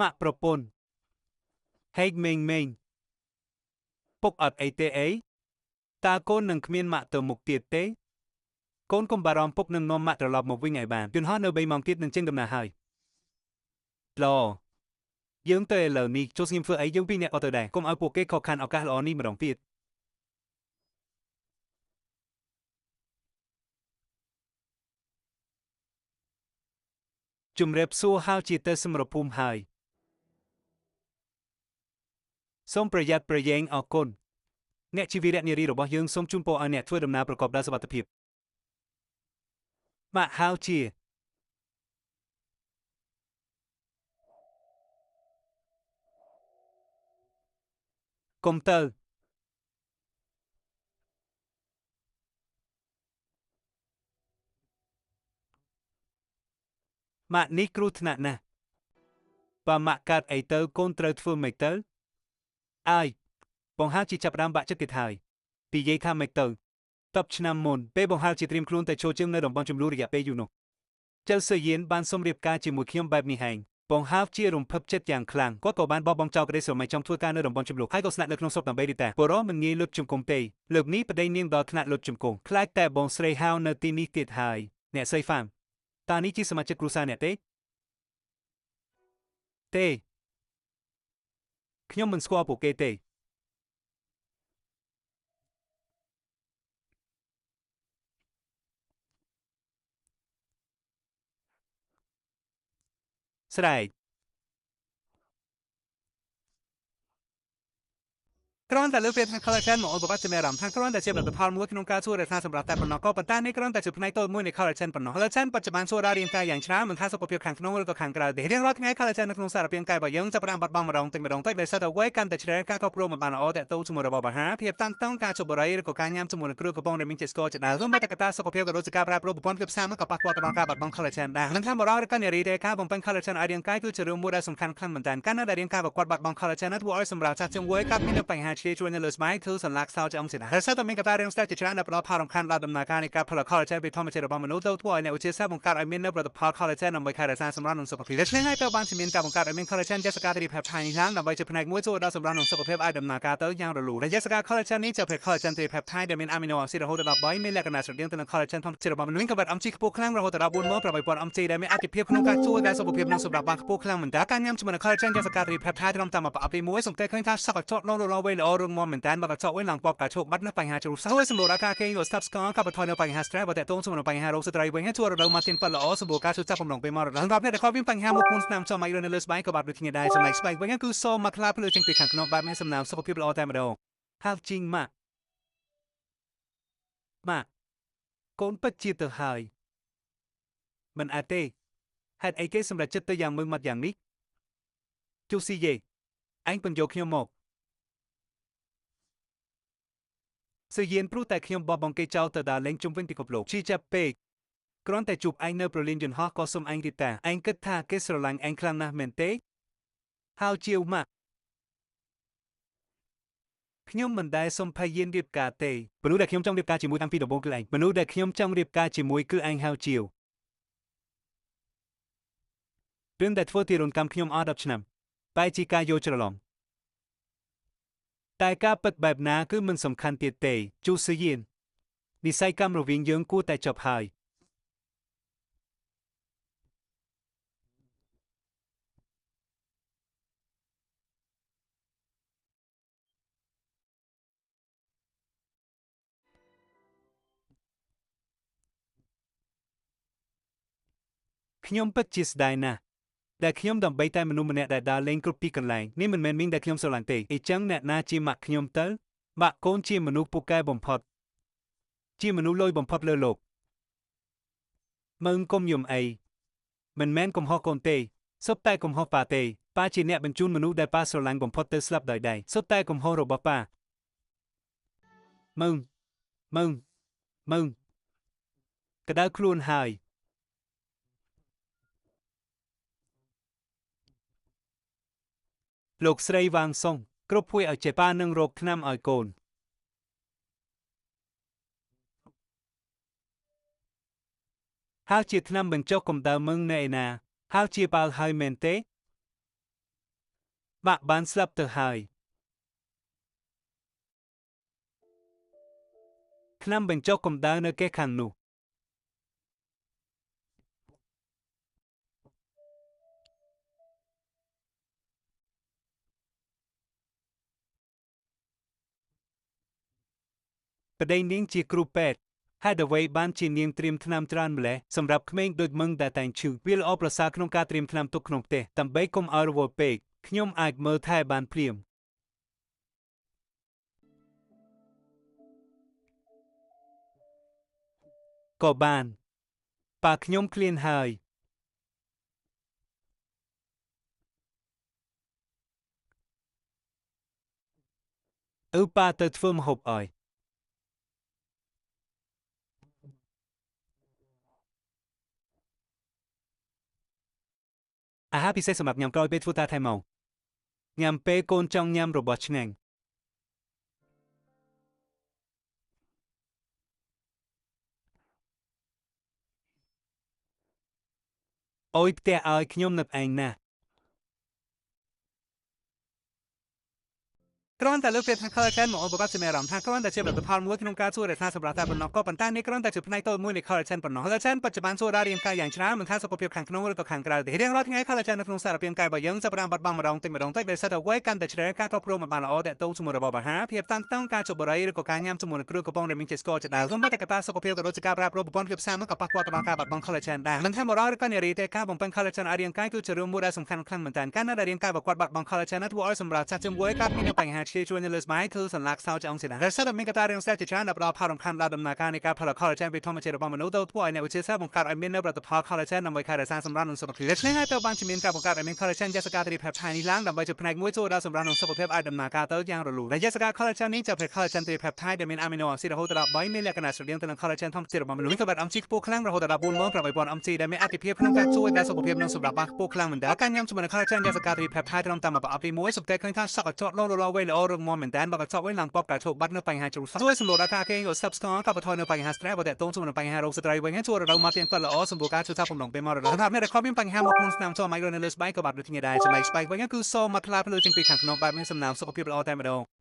ម៉ាក់ប្រពន្ធហេកមេងមេងពុកអត់អីទេអីតើកូននឹងគ្មានម៉ាក់ទៅមុខទៀតទេកូនកុំបារម្ភពុកនឹងនាំម៉ាក់ត្រឡប់មកវិញឲ្យបានយន្តហោះនៅ3ម៉ោងទៀតនឹងចេញដំណើរហើយឡយើងទៅឥឡូវនេះចូលស្ងៀមធ្វើអីយើងពីរនាក់ក៏ទៅដែរកុំឲ្យពួកគេខកខានឱកាសល្អនេះម្ដងទៀតជំរាបសួរហៅជាទៅសម្រាប់ភូមិហើយសូមប្រយ័ត្នប្រយែងអរគុណអ្នកជាវីរៈនារីរបស់យើងសូមជូនពរឲ្យអ្នកធ្វើដំណើរប្រកបដោយសុវត្ថិភាពម៉ាក់ហៅជាកុំទៅម៉ាក់នេះគ្រោះថ្នាក់ណាស់បើម៉ាក់កើតអីទៅកូនត្រូវធ្វើម៉េចទៅអើយបងហាជាចាប់ផ្ដើមបាក់ចិត្តទៀតហើយពីយាយថាម៉េចទៅ10ឆ្នាំមុនពេលបងហាជាត្រៀមខ្លួនតែចូលជើងនៅតំបន់ចំនួនរយៈពេលយូរនោះចៅសឺយៀនបានសុំរៀបការជាមួយខ្ញុំបែបនេះហែងបងហាជារំភើបចិត្តយ៉ាងខ្លាំងគាត់ក៏បានបោះបង់ចោលក្តីស្រមៃចង់ធ្វើការនៅតំបន់ចំនួនហើយក៏ស្នាក់នៅក្នុងស្រុកដើម្បីរីតាបរោះមិនងាយលុតជង្គង់ទេលើកនេះប្តីនាងដល់ថ្នាក់លុតជង្គង់ខ្លាចតែបងស្រីហៅនៅទីនេះទៀតហើយអ្នកស្រីហ្វាមតើនេះជាសមាជិកគ្រួសារអ្នកទេខ្ញុំមិនស្គាល់ពួកគេទេស្រែកគ្រាន់តែលើកពេលខាង collagen មកឧបករណ៍ជំនាញអារម្មណ៍ខាងគ្រាន់តែជាផលិតផលមួយក្នុងការជួយរក្សាសម្រាប់តែប៉ុណ្ណោះក៏ប៉ុន្តែនេះគ្រាន់តែជាផ្នែកតូចមួយនៃ collagen ប៉ុណ្ណោះ collagen បច្ចុប្បន្នជួយដល់រាងកាយយ៉ាងច្រើនមិនថាសុខភាពខាងក្នុងឬក៏ខាងក្រៅទេរៀងរាល់ថ្ងៃ collagen នៅក្នុងសារពាង្គកាយរបស់យើងចាប់ផ្ដើមបាត់បង់ម្ដងតិចដោយសារតែវ័យកាន់តែជ្រៅការគ្រប់គ្រងមិនបានល្អតាក់ទងជាមួយរបបអាហារភាពតានតឹងការជប់បារីឬក៏ការញ៉ាំជាមួយនឹងគ្រឿងកំប៉ុងដែលមានជាតិស្ករជាដើមសូម្បីតែកត្តាសុខភាពក៏ដូចជាការប្រែប្រួលប្រព័ន្ធភាពផ្សារក៏ប៉ះពាល់ទៅដល់ការបាត់បង់ collagen ដែរនឹងថាបរិយាកាសនារីទេការបំពេញ collagen ឲ្យរាងកាយគឺជារឿងមួយដែលសំខាន់ខ្លាំងមែនទែនកាលណាដែលរាងកាយរបស់គាត់បាត់បង់ collagen ធ្វើឲ្យសម្រាប់ចាស់ជាងវ័យកាត់មានបញ្ហាឆ្លៀតជ្រួញនៅលើស្បែកគឺសន្លាក់ខ្សោយឆ្អឹងជាដើមហើយតែមានកត្តារាងស្ទះជាច្រើនដែលផ្ដល់ផលរំខានដល់ដំណើរការនៃការផលិត collagen ពីធម្មជាតិរបស់មនុស្សទៅធ្វើឲ្យអ្នកវិទ្យាសាស្ត្របង្កើតឲ្យមាននូវផលិតផល collagen ដើម្បីថែរក្សាសម្រស់និងសុខភាពដូច្នេះហើយត្រូវបានមានការបង្កើតឲ្យមាន collagen យេសកា tripeptide នេះឡើងដើម្បីជាផ្នែកមួយជួយដល់សម្រស់និងសុខភាពឲ្យដំណើរការទៅយ៉ាងរលូនហើយយេសកា collagen នេះជាប្រភេទ collagen tripeptide ដែលមាន amino acid រហូតដល់13មានលក្ខណៈស្រដៀងទៅនឹង collagen ធម្មជាតិរបស់មនុស្សមានកម្រិត mg ខ្ពស់ខ្លាំងរហូតដល់ 48000 mg ដែលមានអត្ថប្រយោជន៍ក្នុងការជួយដល់សុខភាពនិងសម្រាប់បានខ្ពស់ខ្លាំងមែនតើការញ៉ាំជាមួយនឹង collagen យេសកា tripeptide ត្រឹមតែមួយប្រអប់ទី1សង្កេតឃើញថាសក់កញ្ចក់នោះរវៃល្អរឹងមាំមែនតើបើកញ្ចក់វិញឡើងពណ៌ផ្កាឈូកបាត់នៅបញ្ហាជ្រុះសោះសម្រួលដល់ការគេងលក់ stop score កាត់បន្ថយនៅបញ្ហា stress បើតេតងជាមួយនឹងបញ្ហារោគស្ត្រីវិញហើយជួយរដូវម៉ាស៊ីនប៉ាត់ល្អសម្រួលការឈឺចាប់បំរុងពេលមករដូវសម្រាប់អ្នកដែលគាត់មានបញ្ហាមកគូនស្នាមចំម៉ៃនៅលើស្បែកក៏បាត់ដូចគ្នាដែរចំណែកស្បែកវិញគឺសមកខ្លាភ្លឺចេញពីខាងក្នុងបែបមានសំណើមសុខភាពល្អតែម្ដងហើយជីងម៉ាក់កូនពិតជាទៅហើយមិនអត់ទេហេតុអីគេសម្រេចចិត្តទៅយ៉ាងមើងម៉ាត់យ៉ាងនេះជូស៊ីយេអញបញ្យកខ្ញុំមកសឺយៀនព្រោះតែខ្ញុំបោះបង់គេចោលទៅដើរលេងជុំវិញពិភពលោកជីចាប់ពេកគ្រាន់តែជួបឯងនៅប្រលានយន្តហោះក៏សុំឯងទៀតតាឯងគិតថាគេស្រឡាញ់ឯងខ្លាំងណាស់មែនទេហៅជាវម៉ាក់ខ្ញុំមិនដែលសុំផាយានរៀបការទេមនុស្សដែលខ្ញុំចង់រៀបការជាមួយតាំងពីដំបូងគឺឯងមនុស្សដែលខ្ញុំចង់រៀបការជាមួយគឺឯងហៅជាវរឿងដែលធ្វើទារុណកម្មខ្ញុំអស់10ឆ្នាំបែរជាការយល់ច្រឡំតែការពិតបែបណាគឺមិនសំខាន់ទៀតទេជូសឺយៀននិស័យកម្មរវាងយើងគួរតែចប់ហើយខ្ញុំពិតជាស្ដាយណាស់ដែលខ្ញុំដើម្បីតែមនុស្សម្នាក់ដែលដើរលេងគ្រប់ទីកន្លែងនេះមិនមែនមីងដែលខ្ញុំស្រឡាញ់ទេអញ្ចឹងអ្នកណាជាម៉ាក់ខ្ញុំទៅម៉ាក់កូនជាមនុស្សពូកែបំផុតជាមនុស្សលយបំផុតលើលោកមើងកុំយំអីមិនមែនកំហុសកូនទេសុទ្ធតែកំហុសប៉ាទេប៉ាជាអ្នកបញ្ជូនមនុស្សដែលប៉ាស្រឡាញ់បំផុតទៅស្លាប់ដោយដៃសុទ្ធតែកំហុសរបស់ប៉ាមើងក្តៅខ្លួនហើយលោកស្រីវ៉ាងសុងគ្រប់ភួយឲ្យចេះប៉ានឹងរកថ្នាំឲ្យកូនហើយជាថ្នាំបញ្ចុះកម្ដៅមើងនៅឯណាហើយជាបាល់ហើយមែនទេ បាក់បានស្លាប់ទៅហើយថ្នាំបញ្ចុះកម្ដៅនៅគេខាងនោះប្តីនាងជាគ្រូពេទ្យហេតុអ្វីបានជានាងត្រៀមថ្នាំច្រើនម្ល៉េះសម្រាប់ក្មេងដូចមឹងដែលតែងឈឺវាល្អប្រសើរក្នុងការត្រៀមថ្នាំទុកក្នុងផ្ទះដើម្បីកុំឲ្យរវល់ពេកខ្ញុំអាចមើលថែបានភ្លាមក៏បានប៉ាខ្ញុំឃ្លានហើយប៉ាទៅធ្វើម្ហូបឲ្យអាហារពិសេសសម្រាប់ញ៉ាំក្រោយពេលធ្វើការថែមមកញ៉ាំពេលកូនចង់ញ៉ាំរបស់ឆ្ងាញ់អុយផ្ទះឲ្យខ្ញុំនឹកឯងណាស់គ្រាន់តែលើកភាពខាងខលចេនមកឧបករណ៍ជាមានអារម្មណ៍ថាគ្រាន់តែជាផលិតផលមួយក្នុងការជួយរក្សាសម្រាប់តែប៉ុណ្ណោះក៏ប៉ុន្តែនេះគ្រាន់តែជាផ្នែកតូចមួយនៃខលចេនប៉ុណ្ណោះខលចេនបច្ចុប្បន្នជួយដល់រាងកាយយ៉ាងច្រើនមិនថាសុខភាពខាងក្នុងឬក៏ខាងក្រៅទេរៀងរាល់ថ្ងៃខលចេននៅក្នុងសារពាង្គកាយរបស់យើងចាប់ផ្ដើមបាត់បង់ម្ដងតិចម្ដងតិចដែលសិតតែវ័យកាន់តែជ្រៅការគ្រប់គ្រងមិនបានល្អតាក់ទងជាមួយរបបអាហារភាពតានតឹងការជប់បរិយឬក៏ការញ៉ាំជាមួយនឹងគ្រឿងកំប៉ុងដែលមានជាតិស្ករជាដើមសូម្បីតែកត្តាសុខភាពក៏ដូចជាការប្រើប្រាស់ប្រព័ន្ធភាពផ្សារនោះក៏ប៉ះពាល់ទៅដល់ការបាត់បង់ខលចេនដែរមិនថាបុរសឬក៏នារីទេការបំពេញខលចេនឲ្យរាងកាយគឺជារឿងមួយដែលសំខាន់ខ្លាំងមែនទែនកាលណាដែលរាងកាយរបស់គាត់បាត់បង់ខលចេនធ្វើឲ្យសម្រាប់ចាស់ជំងឺកើតមានបញ្ហាឈឺជួញនៅលើស្បែកគឺសន្លាក់ខ្សោយឆ្អឹងជាដើមដែលសិតតែមានកត្តារាងស្ទះជាច្រើនដែលផ្ដល់ផលរំខានដល់ដំណើរការនៃការផលិតខលចេនពីធម្មជាតិរបស់មនុស្សទៅធ្វើឲ្យអ្នកវិទ្យាសាស្ត្របង្កើតឲ្យមាននូវផលិតផលខលចេនដើម្បីថែរក្សាសម្រស់និងសុខភាពដូច្នេះហើយទៅបានជាមានការបង្កើតឲ្យមានខលចេនយេសកាត្រីផេបថៃនេះឡើងដើម្បីជាផ្នែកមួយចូលដល់សម្រស់និងសុខភាពឲ្យដំណើរការទៅយ៉ាងរលូនដែលយេសកាខលចេននេះជាប្រភេទខលចេនត្រីផេបថៃដែលមានអាមីណូអាស៊ីដរហូតដល់3មានលក្ខណៈស្រដៀងទៅនឹងខលចេនធម្មជាតិរបស់មនុស្សក៏បានអំជីខ្ពស់ខ្លាំងរហូតដល់48000អំជីដែលមានអត្ថប្រយោជន៍ក្នុងការជួយដល់សុខភាពនិងសម្រាប់បានខ្ពស់ខ្លាំងមែនតើការញ៉ាំជាមួយនឹងខលចេនយេសកាត្រីផេបថៃត្រឹមតែមួយប្រអប់ទី1សង្កេតឃើញថាសក់កញ្ចក់លោលវែងល្អរឹងមាំមែនតើបើកញ្ចក់វិញឡើងពបការឈប់បាត់នៅបញ្ហាជ្រុះសក់ជួយសម្រួលដល់ការគេងក៏ subscribe ក៏បន្ថយនៅបញ្ហា stress បើតេតងជាមួយនឹងបញ្ហារោគស្ត្រីវិញជួយរដូវមកទាំងគាត់ល្អសម្រួលការជួយថាបំណងពេលមករដូវថាមានរខំមានបញ្ហាមកក្នុងស្នាមចូលម៉ៃក្រូនៅលើស្បែកក៏បាត់ដូចគ្នាដែរចំណែកស្បែកវិញគឺសមកថ្លាភ្លឺជាងពីខាងក្នុងបែបមានសំណើមសុខភាពល្អតែម្ដង